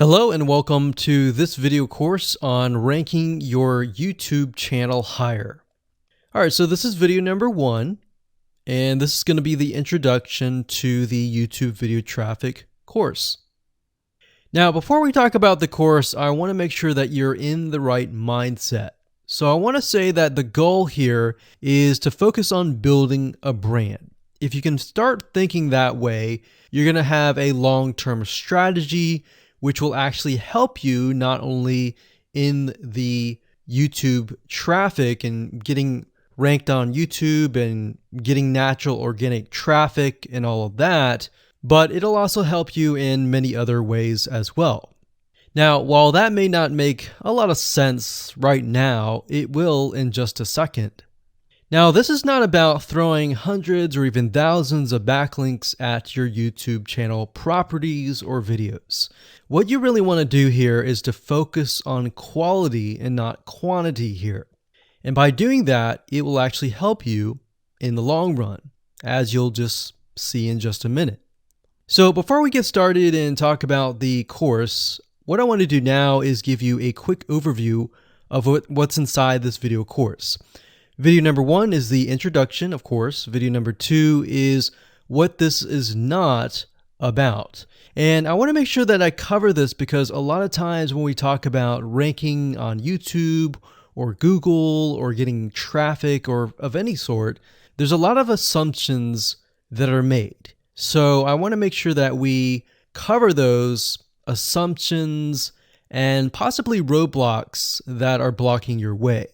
Hello and welcome to this video course on ranking your YouTube channel higher. All right, so this is video number 1, and this is going to be the introduction to the YouTube video traffic course. Now, before we talk about the course, I want to make sure that you're in the right mindset. So I want to say that the goal here is to focus on building a brand. If you can start thinking that way, you're going to have a long-term strategy which will actually help you not only in the YouTube traffic and getting ranked on YouTube and getting natural organic traffic and all of that, but it'll also help you in many other ways as well. Now, while that may not make a lot of sense right now, it will in just a second. Now, this is not about throwing hundreds or even thousands of backlinks at your YouTube channel properties or videos. What you really want to do here is to focus on quality and not quantity here. And by doing that, it will actually help you in the long run, as you'll just see in just a minute. So before we get started and talk about the course, what I want to do now is give you a quick overview of what's inside this video course. Video number 1 is the introduction, of course. Video number 2 is what this is not about. And I want to make sure that I cover this because a lot of times when we talk about ranking on YouTube or Google or getting traffic or of any sort, there's a lot of assumptions that are made. So I want to make sure that we cover those assumptions and possibly roadblocks that are blocking your way.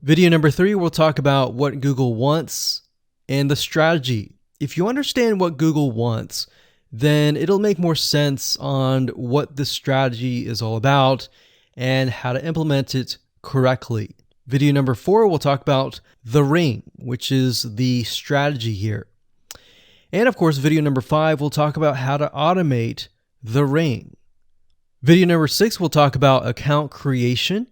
Video number 3, we'll talk about what Google wants and the strategy. If you understand what Google wants, then it'll make more sense on what the strategy is all about and how to implement it correctly. Video number 4, we'll talk about the ring, which is the strategy here. And of course, video number 5, we'll talk about how to automate the ring. Video number 6, we'll talk about account creation.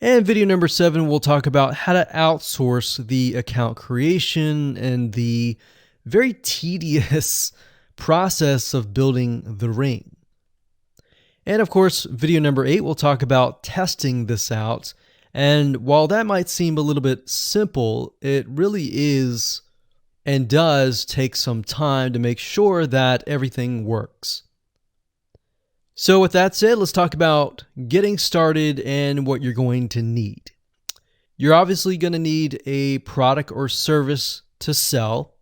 And video number 7, we'll talk about how to outsource the account creation and the very tedious process of building the ring. And of course, video number 8, we'll talk about testing this out. And while that might seem a little bit simple, it really is and does take some time to make sure that everything works. So with that said, let's talk about getting started and what you're going to need. You're obviously going to need a product or service to sell.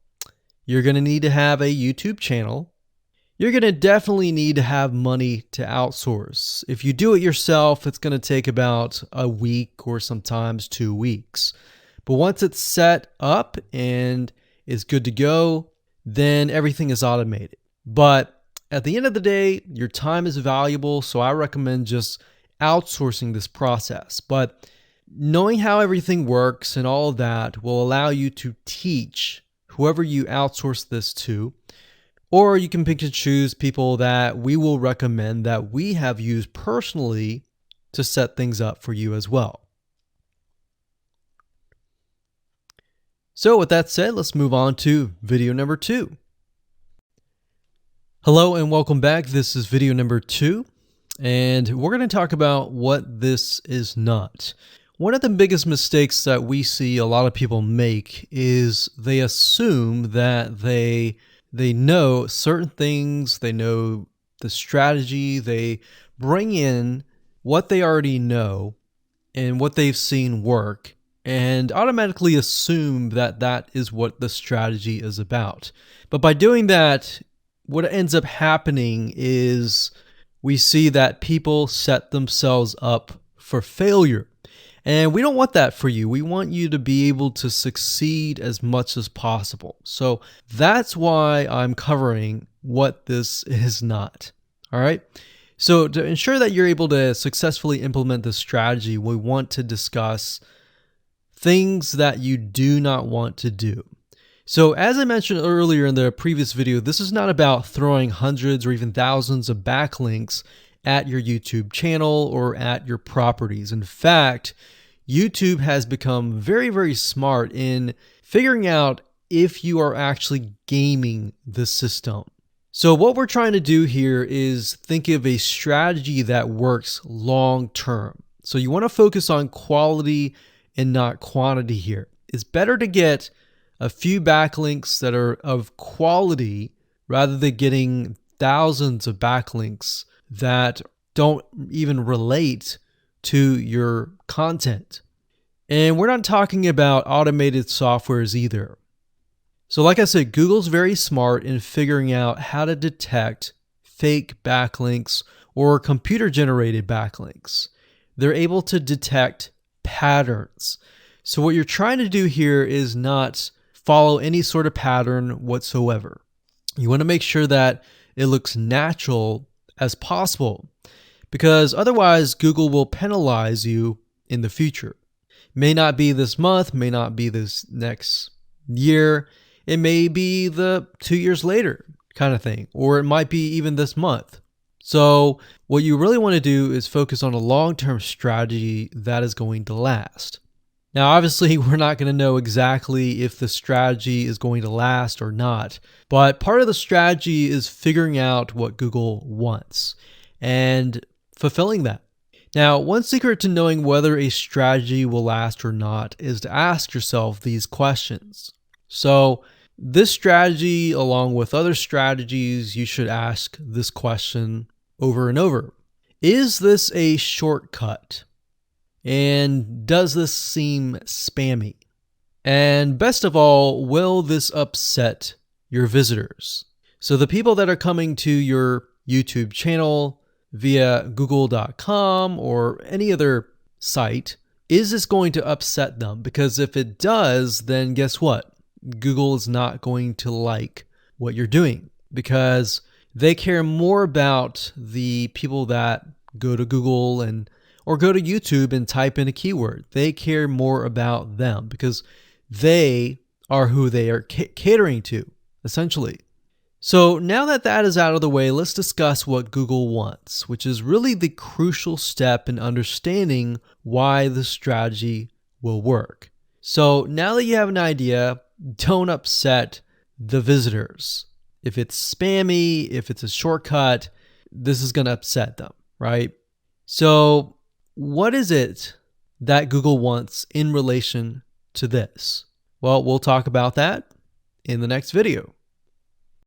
You're going to need to have a YouTube channel. You're going to definitely need to have money to outsource. If you do it yourself, it's going to take about a week or sometimes 2 weeks. But once it's set up and is good to go, then everything is automated. But at the end of the day, your time is valuable, so I recommend just outsourcing this process. But knowing how everything works and all of that will allow you to teach whoever you outsource this to, or you can pick and choose people that we will recommend that we have used personally to set things up for you as well. So with that said, let's move on to video number 2. Hello and welcome back. This is video number 2, and we're going to talk about what this is not. One of the biggest mistakes that we see a lot of people make is they assume that they know certain things, they know the strategy, they bring in what they already know and what they've seen work, and automatically assume that that is what the strategy is about. But by doing that, what ends up happening is we see that people set themselves up for failure. And we don't want that for you. We want you to be able to succeed as much as possible. So that's why I'm covering what this is not. All right. So to ensure that you're able to successfully implement this strategy, we want to discuss things that you do not want to do. So as I mentioned earlier in the previous video, this is not about throwing hundreds or even thousands of backlinks at your YouTube channel or at your properties. In fact, YouTube has become very, very smart in figuring out if you are actually gaming the system. So what we're trying to do here is think of a strategy that works long term. So you want to focus on quality and not quantity here. It's better to get a few backlinks that are of quality rather than getting thousands of backlinks that don't even relate to your content. And we're not talking about automated softwares either. So like I said, Google's very smart in figuring out how to detect fake backlinks or computer-generated backlinks. They're able to detect patterns. So what you're trying to do here is not follow any sort of pattern whatsoever. You want to make sure that it looks natural as possible, because otherwise Google will penalize you in the future. May not be this month, may not be this next year. It may be the 2 years later kind of thing, or it might be even this month. So what you really want to do is focus on a long-term strategy that is going to last. Now, obviously, we're not going to know exactly if the strategy is going to last or not, but part of the strategy is figuring out what Google wants and fulfilling that. Now, one secret to knowing whether a strategy will last or not is to ask yourself these questions. So this strategy, along with other strategies, you should ask this question over and over. Is this a shortcut? And does this seem spammy? And best of all, will this upset your visitors? So the people that are coming to your YouTube channel via google.com or any other site, is this going to upset them? Because if it does, then guess what? Google is not going to like what you're doing, because they care more about the people that go to Google or go to YouTube and type in a keyword. They care more about them because they are who they are catering to, essentially. So now that that is out of the way, let's discuss what Google wants, which is really the crucial step in understanding why the strategy will work. So now that you have an idea, don't upset the visitors. If it's spammy, if it's a shortcut, this is going to upset them, right? So what is it that Google wants in relation to this? Well, we'll talk about that in the next video.